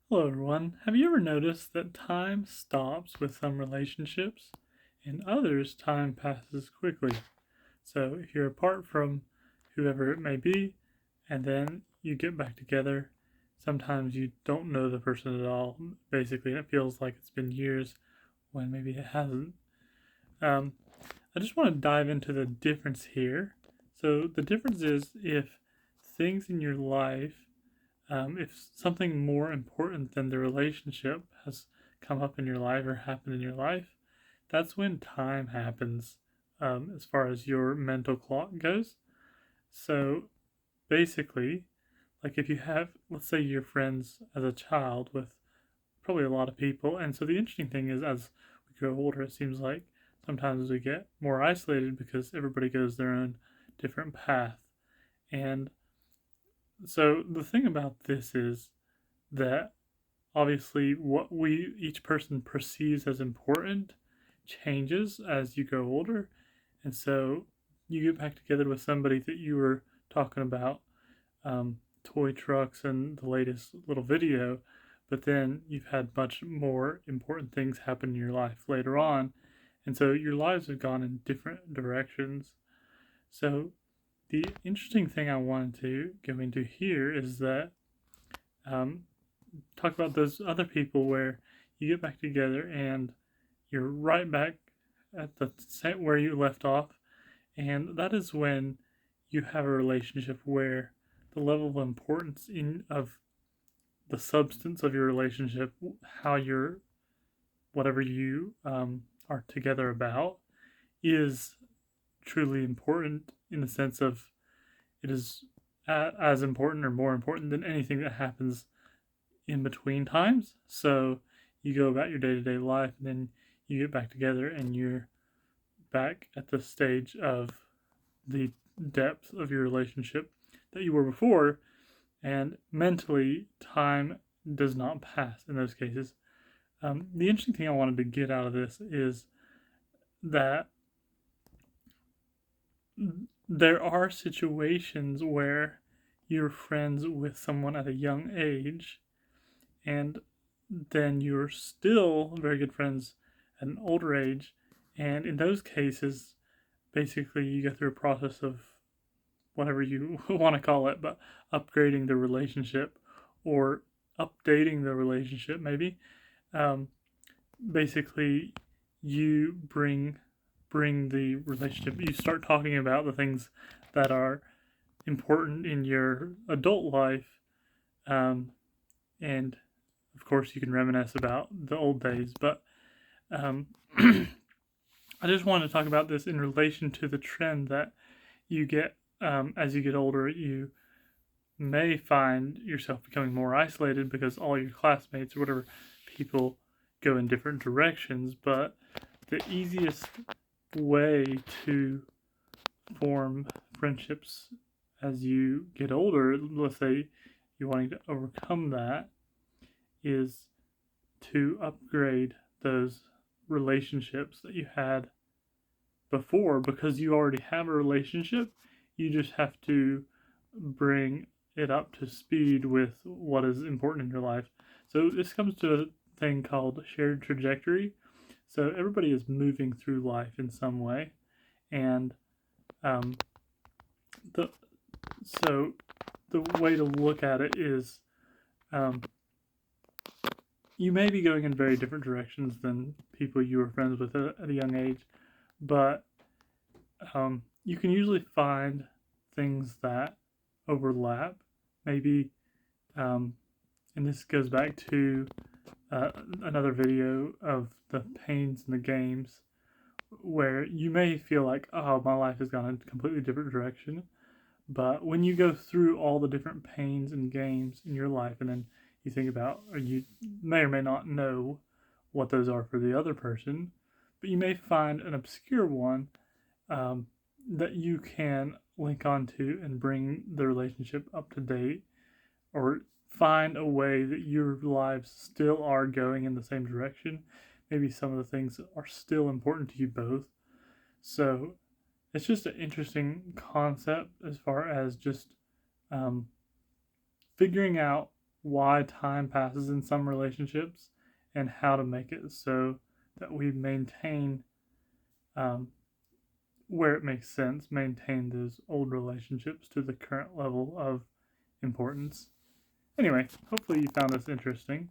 Hello, everyone. Have you ever noticed that time stops with some relationships and others time passes quickly? So, if you're apart from whoever it may be and then you get back together, sometimes you don't know the person at all, basically, and it feels like it's been years when maybe it hasn't. Um, I just want to dive into the difference here. So, the difference is if things in your life if something more important than the relationship has come up in your life or happened in your life, that's when time happens as far as your mental clock goes. So basically, like if you have, let's say you're friends as a child with probably a lot of people, and so the interesting thing is as we grow older, it seems like sometimes we get more isolated because everybody goes their own different path. And so the thing about this is that obviously what we each person perceives as important changes as you grow older, and so you get back together with somebody that you were talking about toy trucks and the latest little video, but then you've had much more important things happen in your life later on, and so your lives have gone in different directions. So the interesting thing I wanted to go into here is that um, talk about those other people where you get back together and you're right back at the set where you left off, and that is when you have a relationship where the level of importance in of the substance of your relationship, how you're whatever you are together about, is truly important in the sense of it is as important or more important than anything that happens in between times. So you go about your day to day life, and then you get back together, and you're back at the stage of the depth of your relationship that you were before. And mentally, time does not pass in those cases. The interesting thing I wanted to get out of this is that there are situations where you're friends with someone at a young age and then you're still very good friends at an older age. And in those cases, basically, you go through a process of whatever you want to call it, but upgrading the relationship or updating the relationship, maybe. Um, basically, you bring the relationship. You start talking about the things that are important in your adult life, and of course, you can reminisce about the old days, but um, I just wanted to talk about this in relation to the trend that you get as you get older. You may find yourself becoming more isolated because all your classmates or whatever people go in different directions. But the easiest way to form friendships as you get older, let's say you're wanting to overcome that, is to upgrade those relationships that you had before because you already have a relationship. You just have to bring it up to speed with what is important in your life. So this comes to a thing called shared trajectory. So everybody is moving through life in some way, and um, the so the way to look at it is um, you may be going in very different directions than people you were friends with at a young age, but you can usually find things that overlap. Maybe, um, and this goes back to another video of the pains in the games, where you may feel like, oh, my life has gone a completely different direction. But when you go through all the different pains and games in your life, and then you think about, or you may or may not know what those are for the other person, but you may find an obscure one um, that you can link onto and bring the relationship up to date or find a way that your lives still are going in the same direction. Maybe some of the things are still important to you both. So it's just an interesting concept as far as just um, figuring out why time passes in some relationships and how to make it so that we maintain, where it makes sense, maintain those old relationships to the current level of importance. Anyway, hopefully you found this interesting.